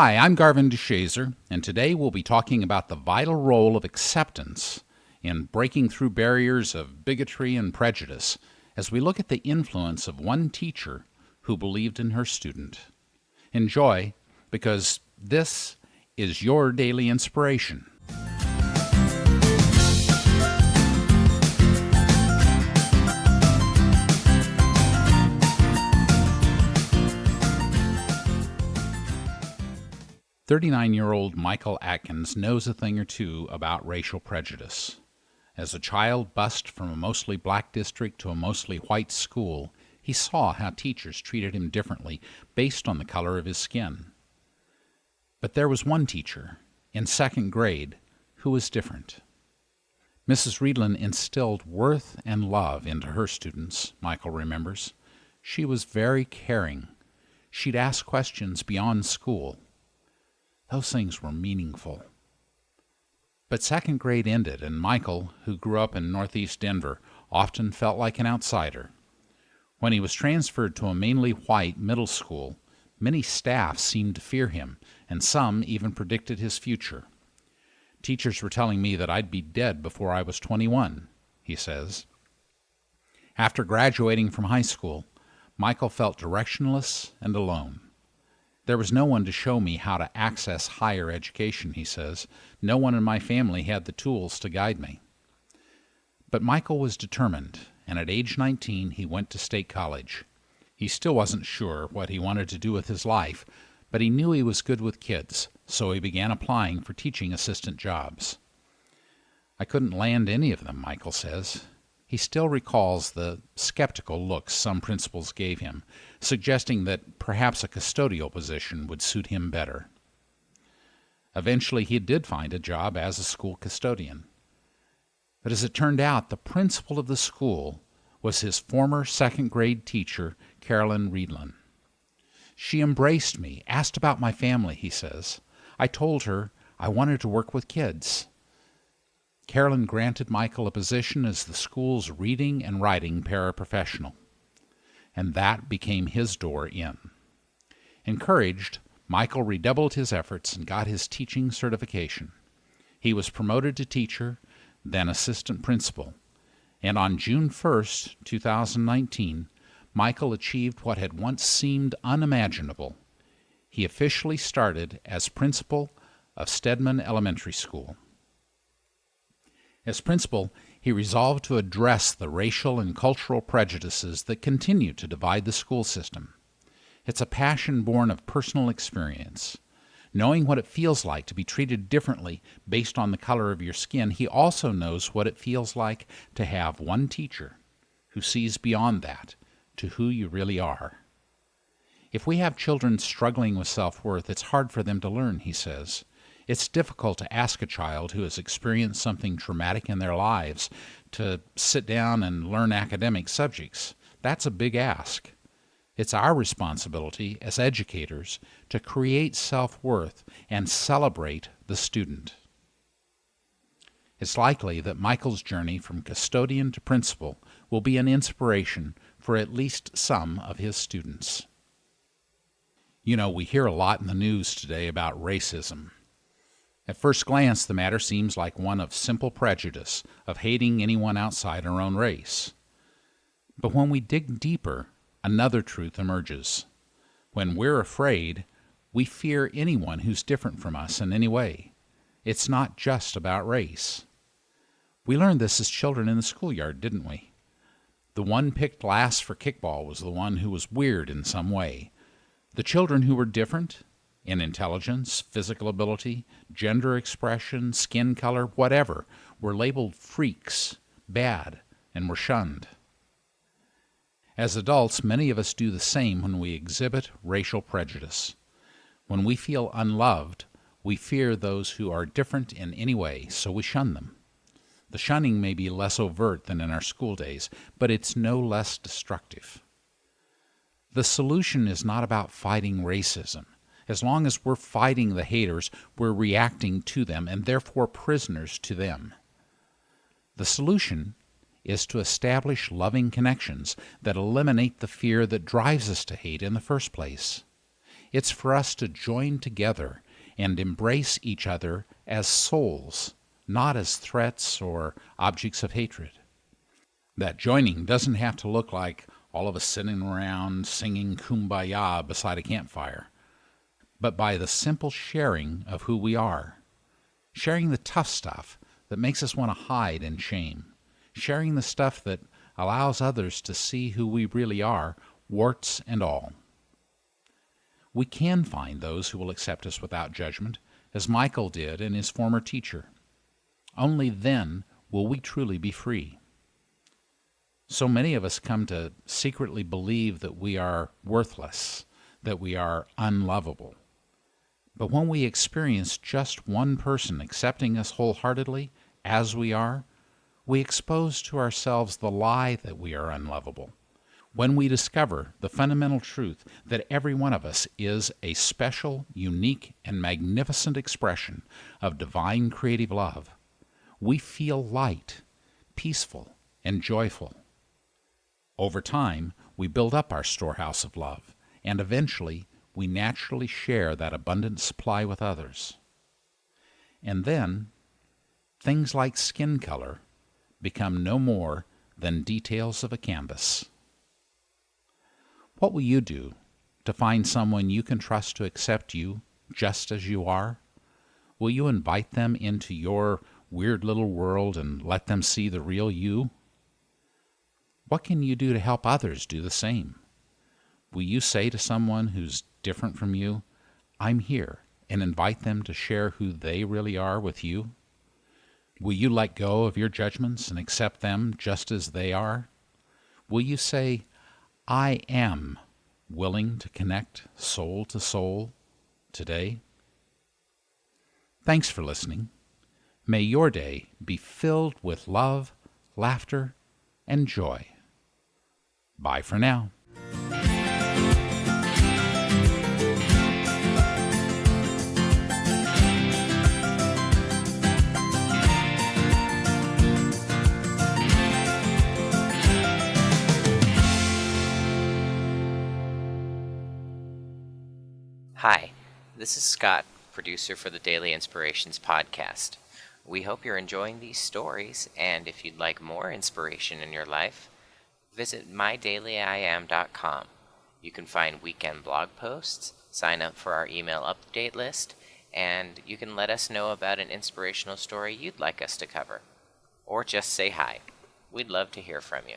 Hi, I'm Garvin DeShazer, and today we'll be talking about the vital role of acceptance in breaking through barriers of bigotry and prejudice as we look at the influence of one teacher who believed in her student. Enjoy, because this is your daily inspiration. "39-year-old Michael Atkins knows a thing or two about racial prejudice. As a child bussed from a mostly black district to a mostly white school, he saw how teachers treated him differently based on the color of his skin. But there was one teacher, in second grade, who was different. Mrs. Reedland instilled worth and love into her students," Michael remembers. "She was very caring. She'd ask questions beyond school. Those things were meaningful." But second grade ended, and Michael, who grew up in northeast Denver, often felt like an outsider. When he was transferred to a mainly white middle school, many staff seemed to fear him, and some even predicted his future. "Teachers were telling me that I'd be dead before I was 21, he says. After graduating from high school, Michael felt directionless and alone. "There was no one to show me how to access higher education," he says. "No one in my family had the tools to guide me." But Michael was determined, and at age 19 he went to state college. He still wasn't sure what he wanted to do with his life, but he knew he was good with kids, so he began applying for teaching assistant jobs. "I couldn't land any of them," Michael says. He still recalls the skeptical looks some principals gave him, suggesting that perhaps a custodial position would suit him better. Eventually he did find a job as a school custodian. But as it turned out, the principal of the school was his former second-grade teacher, Carolyn Reedland. "She embraced me, asked about my family," he says. "I told her I wanted to work with kids." Carolyn granted Michael a position as the school's reading and writing paraprofessional, and that became his door in. Encouraged, Michael redoubled his efforts and got his teaching certification. He was promoted to teacher, then assistant principal, and on June 1st, 2019, Michael achieved what had once seemed unimaginable. He officially started as principal of Stedman Elementary School. As principal, he resolved to address the racial and cultural prejudices that continue to divide the school system. It's a passion born of personal experience. Knowing what it feels like to be treated differently based on the color of your skin, he also knows what it feels like to have one teacher who sees beyond that to who you really are. "If we have children struggling with self-worth, it's hard for them to learn," he says. "It's difficult to ask a child who has experienced something traumatic in their lives to sit down and learn academic subjects. That's a big ask. It's our responsibility as educators to create self-worth and celebrate the student." It's likely that Michael's journey from custodian to principal will be an inspiration for at least some of his students. You know, we hear a lot in the news today about racism. At first glance, the matter seems like one of simple prejudice, of hating anyone outside our own race. But when we dig deeper, another truth emerges. When we're afraid, we fear anyone who's different from us in any way. It's not just about race. We learned this as children in the schoolyard, didn't we? The one picked last for kickball was the one who was weird in some way. The children who were different in intelligence, physical ability, gender expression, skin color, whatever, were labeled freaks, bad, and were shunned. As adults, many of us do the same when we exhibit racial prejudice. When we feel unloved, we fear those who are different in any way, so we shun them. The shunning may be less overt than in our school days, but it's no less destructive. The solution is not about fighting racism. As long as we're fighting the haters, we're reacting to them and therefore prisoners to them. The solution is to establish loving connections that eliminate the fear that drives us to hate in the first place. It's for us to join together and embrace each other as souls, not as threats or objects of hatred. That joining doesn't have to look like all of us sitting around singing Kumbaya beside a campfire, but by the simple sharing of who we are, sharing the tough stuff that makes us want to hide in shame, sharing the stuff that allows others to see who we really are, warts and all. We can find those who will accept us without judgment, as Michael did in his former teacher. Only then will we truly be free. So many of us come to secretly believe that we are worthless, that we are unlovable. But when we experience just one person accepting us wholeheartedly as we are, we expose to ourselves the lie that we are unlovable. When we discover the fundamental truth that every one of us is a special, unique, and magnificent expression of divine creative love, we feel light, peaceful, and joyful. Over time, we build up our storehouse of love, and eventually we naturally share that abundant supply with others. And then, things like skin color become no more than details of a canvas. What will you do to find someone you can trust to accept you just as you are? Will you invite them into your weird little world and let them see the real you? What can you do to help others do the same? Will you say to someone who's different from you, "I'm here," and invite them to share who they really are with you? Will you let go of your judgments and accept them just as they are? Will you say, "I am willing to connect soul to soul today"? Thanks for listening. May your day be filled with love, laughter, and joy. Bye for now. Hi, this is Scott, producer for the Daily Inspirations podcast. We hope you're enjoying these stories, and if you'd like more inspiration in your life, visit mydailyim.com. You can find weekend blog posts, sign up for our email update list, and you can let us know about an inspirational story you'd like us to cover. Or just say hi. We'd love to hear from you.